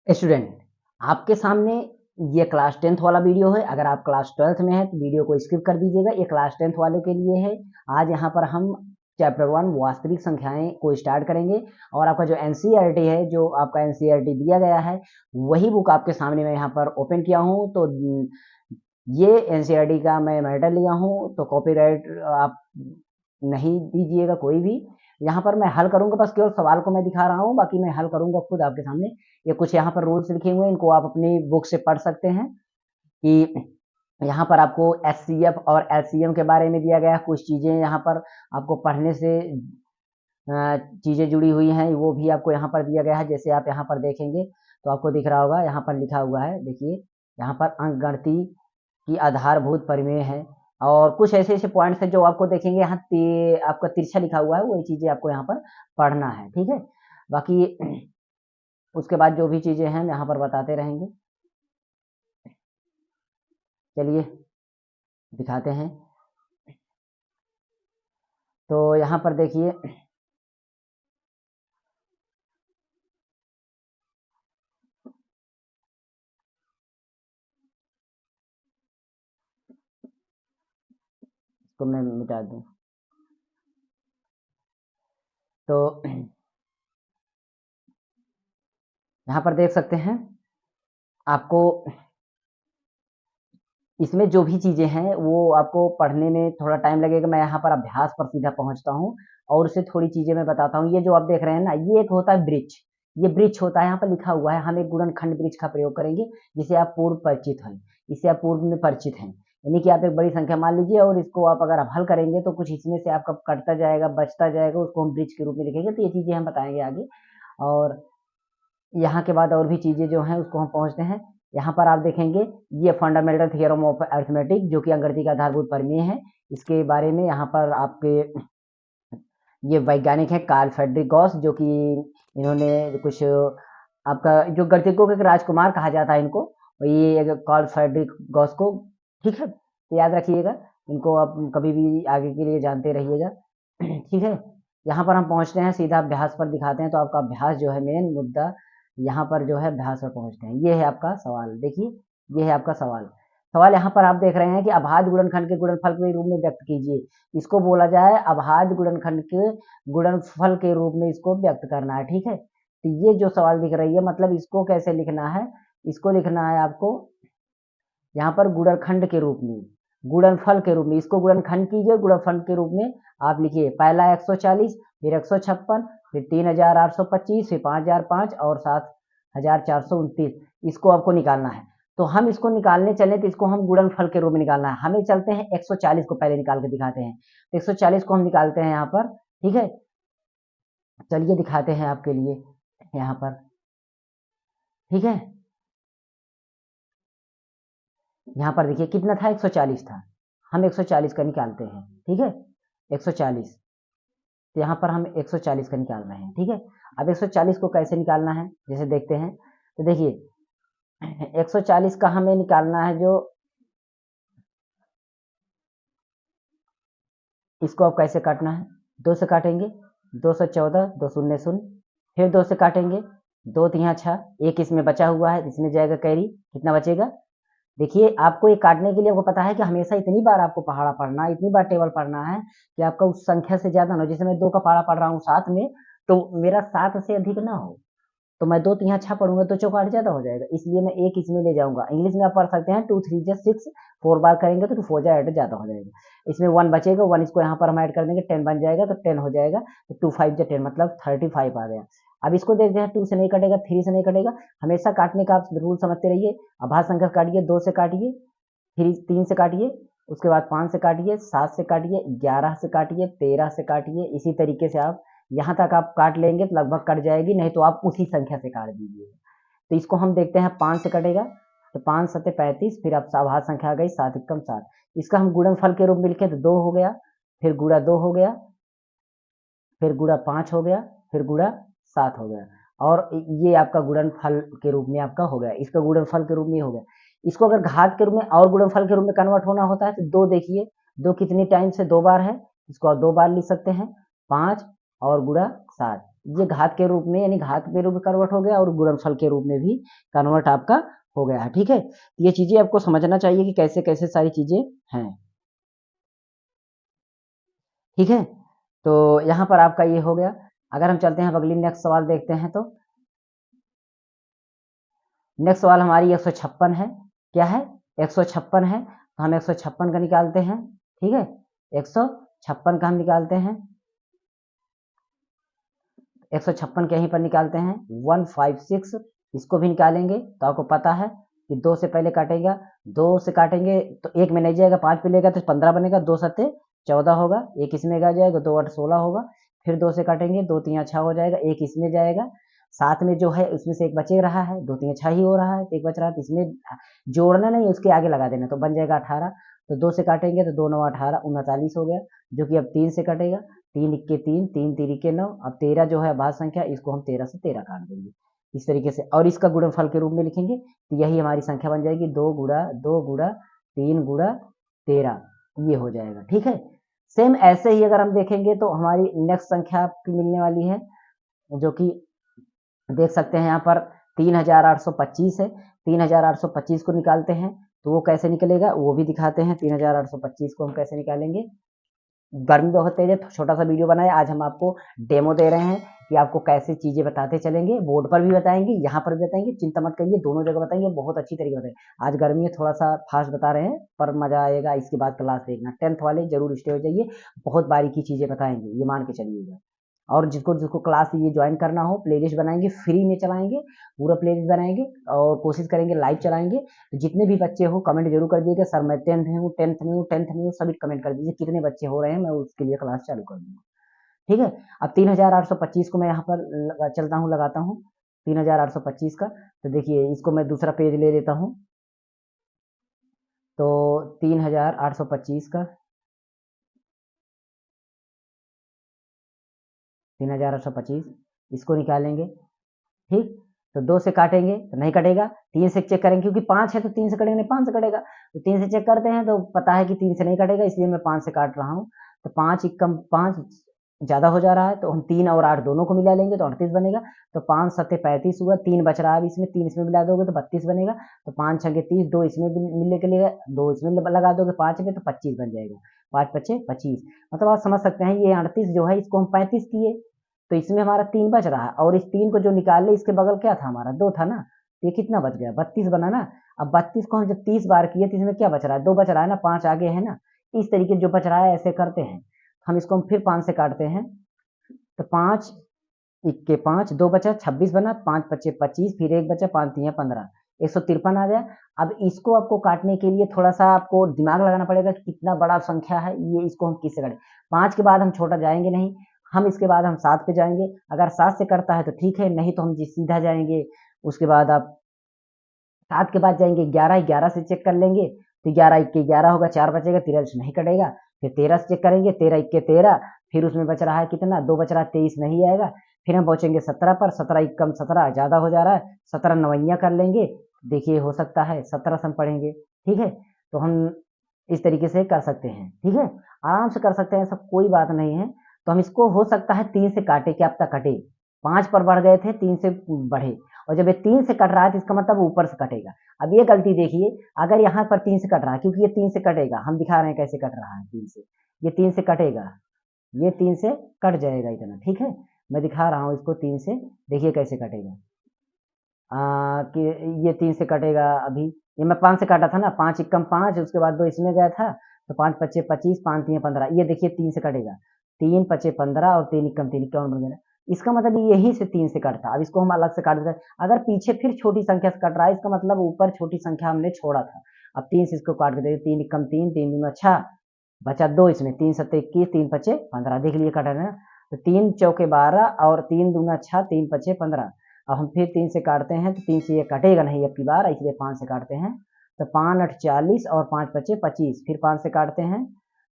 Student, आपके सामने ये क्लास 10th वाला वीडियो है। अगर आप क्लास 12th में है तो वीडियो को स्किप कर दीजिएगा। ये क्लास 10th वालों के लिए है। आज यहाँ पर हम चैप्टर 1 वास्तविक संख्याएं को स्टार्ट करेंगे और आपका जो एनसीईआरटी है, जो आपका एनसीईआरटी दिया गया है, वही बुक आपके सामने मैं यहाँ पर ओपन किया हूँ। तो ये एनसीईआरटी का मैं मैटर लिया हूँ, तो कॉपीराइट आप नहीं दीजिएगा कोई भी। यहाँ पर मैं हल करूंगा, बस केवल सवाल को मैं दिखा रहा हूँ, बाकी मैं हल करूंगा खुद आपके सामने। ये कुछ यहाँ पर रूल्स लिखे हुए हैं, इनको आप अपनी बुक से पढ़ सकते हैं कि यहाँ पर आपको एचसीएफ और एलसीएम के बारे में दिया गया है। कुछ चीजें यहाँ पर आपको पढ़ने से चीजें जुड़ी हुई हैं, वो भी आपको यहाँ पर दिया गया है। जैसे आप यहाँ पर देखेंगे तो आपको दिख रहा होगा, यहाँ पर लिखा हुआ है, देखिए यहाँ पर अंकगणिती की आधारभूत परिमेय है और कुछ ऐसे ऐसे पॉइंट्स हैं जो आपको देखेंगे यहाँ आपका तिरछा लिखा हुआ है, वही चीजें आपको यहाँ पर पढ़ना है, ठीक है। बाकी उसके बाद जो भी चीजें हैं यहाँ पर बताते रहेंगे। चलिए दिखाते हैं। तो यहाँ पर देखिए, इसको मैं मिटा दूं तो यहाँ पर देख सकते हैं आपको, इसमें जो भी चीजें हैं वो आपको पढ़ने में थोड़ा टाइम लगेगा। मैं यहाँ पर अभ्यास पर सीधा पहुंचता हूँ और उससे थोड़ी चीजें मैं बताता हूँ। ये जो आप देख रहे हैं ना, ये एक होता है ब्रिज। ये ब्रिज होता है, यहाँ पर लिखा हुआ है, हम एक गुणनखंड ब्रिज का प्रयोग करेंगे जिसे आप पूर्व परिचित हैं, इससे आप पूर्व में परिचित हैं। यानी कि आप एक बड़ी संख्या मान लीजिए और इसको आप अगर आप हल करेंगे तो कुछ इसमें से आपका कटता जाएगा, बचता जाएगा, उसको हम ब्रिज के रूप में लिखेंगे। तो ये चीजें हम बताएंगे आगे। और यहाँ के बाद और भी चीजें जो हैं उसको हम पहुंचते हैं। यहाँ पर आप देखेंगे ये फंडामेंटल थ्योरम ऑफ अरिथमेटिक, जो कि अंकगणित का आधारभूत प्रमेय है। इसके बारे में यहाँ पर आपके ये वैज्ञानिक है कार्ल फ्रेडरिक गॉस, जो कि इन्होंने कुछ आपका जो गणितज्ञों के राजकुमार कहा जाता है इनको, ये कार्ल फ्रेडरिक गॉस को, ठीक है, तो याद रखिएगा इनको, आप कभी भी आगे के लिए जानते रहिएगा, ठीक है। यहाँ पर हम पहुंचते हैं, सीधा अभ्यास पर दिखाते हैं। तो आपका अभ्यास जो है मेन मुद्दा, यहाँ पर जो है अभ्यास पर पहुंचते हैं। ये है आपका सवाल, देखिए ये है आपका सवाल। सवाल यहाँ पर आप देख रहे हैं कि अभाज्य गुणनखंड के गुणनफल के रूप में व्यक्त कीजिए। इसको बोला जाए अभाज्य गुणनखंड के गुणनफल के रूप में इसको व्यक्त करना है, ठीक है। तो ये जो सवाल दिख रही है, मतलब इसको कैसे लिखना है, इसको लिखना है आपको यहाँ पर गुणनखंड के रूप में, गुणनफल के रूप में। इसको गुणनखंड कीजिए, गुणनफल के रूप में आप लिखिए पहला 140, फिर 156, फिर 3825, फिर 5005 और 7429। इसको आपको निकालना है। तो हम इसको निकालने चले तो इसको हम गुणनफल के रूप में निकालना है। हमें चलते हैं 140 को पहले निकाल के दिखाते हैं। तो 140 को हम निकालते हैं यहाँ पर, ठीक है। चलिए दिखाते हैं आपके लिए यहाँ पर, ठीक है। यहाँ पर देखिए कितना था, 140 था। हम 140 का निकालते हैं, ठीक है, 140। तो यहाँ पर हम 140 का निकाल रहे हैं, ठीक है। अब 140 को कैसे निकालना है, जैसे देखते हैं। तो देखिए 140 का हमें निकालना है, जो इसको अब कैसे काटना है, 2 से काटेंगे, 214, 2 शून्य शून्य, फिर 2 से काटेंगे, 2 तिहा 6, एक इसमें बचा हुआ है, इसमें जाएगा कैरी, कितना बचेगा। देखिए आपको ये काटने के लिए आपको पता है कि हमेशा इतनी बार आपको पहाड़ा पढ़ना, इतनी बार टेबल पढ़ना है कि आपका उस संख्या से ज्यादा ना हो। जैसे मैं 2 का पहाड़ा पढ़ रहा हूँ 7 में, तो मेरा 7 से अधिक ना हो। तो मैं 2 तिहा 6 पढ़ूंगा तो चौकाट ज्यादा हो जाएगा, इसलिए मैं एक इसमें ले जाऊंगा। इंग्लिश में आप पढ़ सकते हैं 2 3 6, 4 बार करेंगे तो 2 4 ऐड ज्यादा हो जाएगा। इसमें 1 बचेगा, 1 इसको यहाँ पर हम ऐड कर देंगे, 10 बन जाएगा, तो 10 हो जाएगा। तो 2 5 10 मतलब 35 आ गया। अब इसको देखते हैं, 2 से नहीं कटेगा, 3 से नहीं कटेगा। हमेशा काटने का आप रूल समझते रहिए। अभाज्य संख्या काटिए, 2 से काटिए, फिर 3 से काटिए, उसके बाद 5 से काटिए, 7 से काटिए, 11 से काटिए, 13 से काटिए। इसी तरीके से आप यहाँ तक आप काट लेंगे तो लगभग कट जाएगी, नहीं तो आप उसी संख्या से काट दीजिए। तो इसको हम देखते हैं, 5 से कटेगा, तो 5 7 35, फिर अब अभाज्य संख्या आ गई 7 एकम 7। इसका हम गुणनफल के रूप में लिखे तो 2 हो गया, फिर गुणा 2 हो गया, फिर गुणा 5 हो गया, फिर गुणा 7 हो गया। और ये आपका गुणनफल के रूप में आपका हो गया, इसका गुणनफल के रूप में हो गया। इसको अगर घात के रूप में और गुणनफल के रूप में कन्वर्ट होना होता है तो 2 देखिए, 2 कितनी टाइम से 2 बार है, इसको आप 2 बार लिख सकते हैं, 5 और गुणा 7। ये घात के रूप में यानी घात के रूप में कन्वर्ट हो गया और गुणनफल के रूप में भी कन्वर्ट आपका हो गया है। ठीक है, ये चीजें आपको समझना चाहिए कि कैसे कैसे सारी चीजें हैं। ठीक है, तो यहाँ पर आपका ये हो गया। अगर हम चलते हैं अगली नेक्स्ट सवाल देखते हैं, तो नेक्स्ट सवाल हमारी 156 है। क्या है? 156 है, तो हम 156 का निकालते हैं। ठीक है, 156 का हम निकालते हैं। 156 के यहीं पर निकालते हैं 156, इसको भी निकालेंगे तो आपको पता है कि 2 से पहले काटेगा, 2 से काटेंगे तो 1 में नहीं जाएगा, 5 पे लेगा तो 15 बनेगा, 2 सत्ते 14 होगा, 1 इसमें आ जाएगा, 2 8 16 होगा। फिर 2 से काटेंगे, 2 3 6 हो जाएगा, 1 इसमें जाएगा, साथ में जो है उसमें से एक बचे रहा है, 2 3 6 ही हो रहा है, तो एक बच रहा है, तो इसमें जोड़ना नहीं, उसके आगे लगा देना, तो बन जाएगा 18। तो 2 से काटेंगे तो 2 9 18 39 हो गया, जो कि अब 3 से कटेगा, 3 इक्के 3, 3 3 इक्के 9। अब 13 जो है भाज्य संख्या, इसको हम 13 से 13 काट देंगे इस तरीके से, और इसका गुणनफल के रूप में लिखेंगे, तो यही हमारी संख्या बन जाएगी 2 गुणा 2 गुणा 3 गुणा 13, ये हो जाएगा। ठीक है, सेम ऐसे ही अगर हम देखेंगे तो हमारी नेक्स्ट संख्या आपकी मिलने वाली है, जो कि देख सकते हैं यहाँ पर 3825 है। 3825 को निकालते हैं तो वो कैसे निकलेगा वो भी दिखाते हैं। 3825 को हम कैसे निकालेंगे। गर्मी बहुत तेज है, छोटा सा वीडियो बनाया, आज हम आपको डेमो दे रहे हैं कि आपको कैसे चीजें बताते चलेंगे, बोर्ड पर भी बताएंगे, यहाँ पर भी बताएंगे, चिंता मत करिए, दोनों जगह बताएंगे, बहुत अच्छी तरीके बताएंगे। आज गर्मी है, थोड़ा सा फास्ट बता रहे हैं, पर मजा आएगा। इसके बाद क्लास देखना, 10th वाले जरूर स्टे हो जाइए, बहुत बारीकी चीजें बताएंगे, ये मान के चलिएगा। और जिसको जिसको क्लास ये ज्वाइन करना हो, प्लेलिस्ट बनाएंगे, फ्री में चलाएंगे, पूरा प्लेलिस्ट बनाएंगे और कोशिश करेंगे लाइव चलाएंगे। तो जितने भी बच्चे हो कमेंट जरूर कर दीजिएगा, सर मैं 10th में हूँ, 10th में हूँ, 10th में हूँ, सभी कमेंट कर दीजिए कितने बच्चे हो रहे हैं, मैं उसके लिए क्लास चालू कर दूंगा। ठीक है, अब 3825 को मैं यहाँ पर चलता हूँ, लगाता हूँ 3825 का। तो देखिए इसको मैं दूसरा पेज ले लेता हूँ, तो 3825 का 3825 इसको निकालेंगे। ठीक, तो 2 से काटेंगे तो नहीं कटेगा, 3 से चेक करेंगे, क्योंकि 5 है तो 3 से कटेंगे नहीं, 5 से कटेगा, तो 3 से चेक करते हैं तो पता है कि 3 से नहीं कटेगा, इसलिए मैं 5 से काट रहा हूँ। तो 5 इक्कम 5 ज्यादा हो जा रहा है, तो हम 3 और 8 दोनों को मिला लेंगे तो 38 बनेगा। तो 5 सत्ते 35 हुआ, 3 बच रहा है, अब इसमें 3 इसमें मिला दोगे तो 32 बनेगा। तो 5 छके 30, 2 इसमें मिलने के लिए 2 इसमें लगा दोगे 5 में, तो 25 बन जाएगा, 5 पच्चे 25। मतलब आप समझ सकते हैं, ये 38 जो है इसको हम 35 किए, तो इसमें हमारा 3 बच रहा है, और इस 3 को जो निकाल ले इसके बगल क्या था हमारा, 2 था ना, तो ये कितना बच गया, 32 बना ना। अब 32 को हम जब 30 बार किए तो इसमें क्या बच रहा है, 2 बच रहा है ना, 5 आगे है ना। इस तरीके जो बच रहा है ऐसे करते हैं, हम इसको हम फिर 5 से काटते हैं, तो 5 इक्के 5, 2 बचा 26 बना, 5 पच्चे 25, फिर 1 बचा, 5 तिया 15, 153 आ गया। अब इसको आपको काटने के लिए थोड़ा सा आपको दिमाग लगाना पड़ेगा कि कितना बड़ा संख्या है ये, इसको हम किससे काटें। 5 के बाद हम छोटा जाएंगे नहीं, हम इसके बाद हम 7 पे जाएंगे, अगर 7 से करता है तो ठीक है, नहीं तो हम सीधा जाएंगे। उसके बाद आप 7 के बाद जाएंगे 11, 11 से चेक कर लेंगे, तो 11 इक्के 11 होगा, 4 बचेगा, 13 से नहीं कटेगा। फिर 13 से चेक करेंगे, 13 इक्के 13, फिर उसमें बच रहा है कितना, 2 बच रहा है, 23 नहीं आएगा। फिर हम पहुंचेंगे 17 पर, 17 इक्कम 17 ज्यादा हो जा रहा है, 17 नवैया कर लेंगे, देखिए हो सकता है 17 से हम पढ़ेंगे। ठीक है, तो हम इस तरीके से कर सकते हैं। ठीक है, आराम से कर सकते हैं, ऐसा कोई बात नहीं है। तो हम इसको हो सकता है 3 से काटे, क्या पता कटे, 5 पर बढ़ गए थे, 3 से बढ़े, और जब ये 3 से कट रहा है तो इसका मतलब ऊपर से कटेगा। अब ये गलती देखिए, अगर यहाँ पर 3 से कट रहा है, क्योंकि ये 3 से कटेगा, हम दिखा रहे हैं कैसे कट रहा है 3 से, ये 3 से कटेगा, ये 3 से कट जाएगा इतना। ठीक है, मैं दिखा रहा हूँ इसको 3 से, देखिए कैसे कटेगा। कि ये 3 से कटेगा, अभी ये मैं 5 से काटा था ना, 5 इक्कम 5, उसके बाद 2 इसमें गया था, तो 5 पच्चे 25, 5 तिया 15, ये देखिए 3 से कटेगा, 3 पच्चे 15 और 3 इक्कम 3, 51 बन गया। इसका मतलब यही से 3 से कटता। अब इसको हम अलग से काट देते हैं, अगर पीछे फिर छोटी संख्या से कट रहा है, इसका मतलब ऊपर छोटी संख्या हमने छोड़ा था। अब 3 से इसको काट के देखिए, 3 इक्कम 3, 3 दूना 6, बचा 2 इसमें, 3 सत्ते 21, 3 पच्चे 15, देख लिए कट रहे हैं। तो 3 चौके 12 और 3 दूना 6, 3 पच्चे 15। अब हम फिर 3 से काटते हैं, तो 3 से ये कटेगा नहीं अब की बार, इसलिए 5 से काटते हैं, तो 5 8 40 और 5 पच्चे 25, फिर 5 से काटते हैं,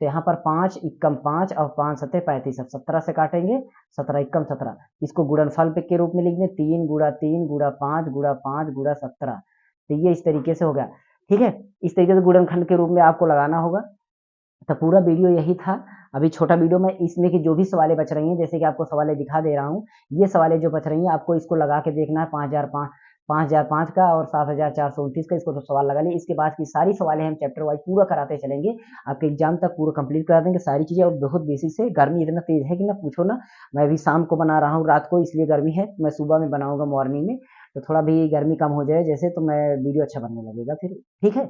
तो यहाँ पर 5 इक्कम 5 और 5 सत्ते 35, अब 17 से काटेंगे, 17 इक्कम 17, इसको गुणनफल पे के रूप में लिख दें, 3 गुणा 3 गुणा 5 गुणा 5 गुणा 17, तो ये इस तरीके से हो गया। ठीक है, इस तरीके से गुणनखंड के रूप में आपको लगाना होगा। तो पूरा वीडियो यही था। अभी छोटा वीडियो मैं इसमें की जो भी सवालें बच रही हैं, जैसे कि आपको सवालें दिखा दे रहा हूँ, ये सवालें जो बच रही हैं, आपको इसको लगा के देखना है 5005 का और 7429 का, इसको तो सवाल लगा लिए। इसके बाद की सारी सवालें हम चैप्टर वाइज पूरा कराते चलेंगे, आपके एग्जाम तक पूरा कंप्लीट करा देंगे सारी चीज़ें। और बहुत बेसिक से, गर्मी इतना तेज़ है कि ना पूछो ना। मैं अभी शाम को बना रहा हूँ, रात को इसलिए गर्मी है, मैं सुबह में बनाऊँगा मॉर्निंग में, तो थोड़ा भी गर्मी कम हो जाए जैसे, तो मैं वीडियो अच्छा बनने लगेगा फिर, ठीक है?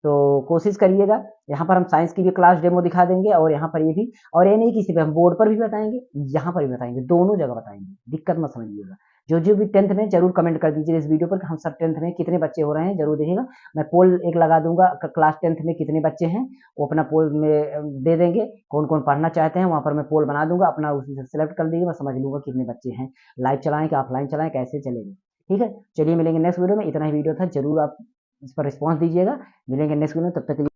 तो कोशिश करिएगा। यहाँ पर हम साइंस की भी क्लास डेमो दिखा देंगे और यहाँ पर ये भी, और ये नहीं कि सिर्फ हम बोर्ड पर भी बताएँगे, यहाँ पर भी बताएँगे, दोनों जगह बताएँगे, दिक्कत मत समझिएगा। जो भी 10th में ज़रूर कमेंट कर दीजिए इस वीडियो पर कि हम सब 10th में कितने बच्चे हो रहे हैं, ज़रूर देखिएगा। मैं पोल एक लगा दूँगा, क्लास 10th में कितने बच्चे हैं, वो अपना पोल में दे देंगे, कौन-कौन पढ़ना चाहते हैं, वहाँ पर मैं पोल बना दूँगा, अपना उसी से सेलेक्ट कर लीजिए, मैं समझ लूँगा कितने बच्चे हैं। लाइव चलाएँ कि ऑफलाइन चलाएँ, कैसे चलेगा, ठीक है? चलिए मिलेंगे नेक्स्ट वीडियो में, इतना ही वीडियो था, ज़रूर आप इस पर रिस्पॉन्स दीजिएगा। मिलेंगे नेक्स्ट वीडियो में, तब तक के लिए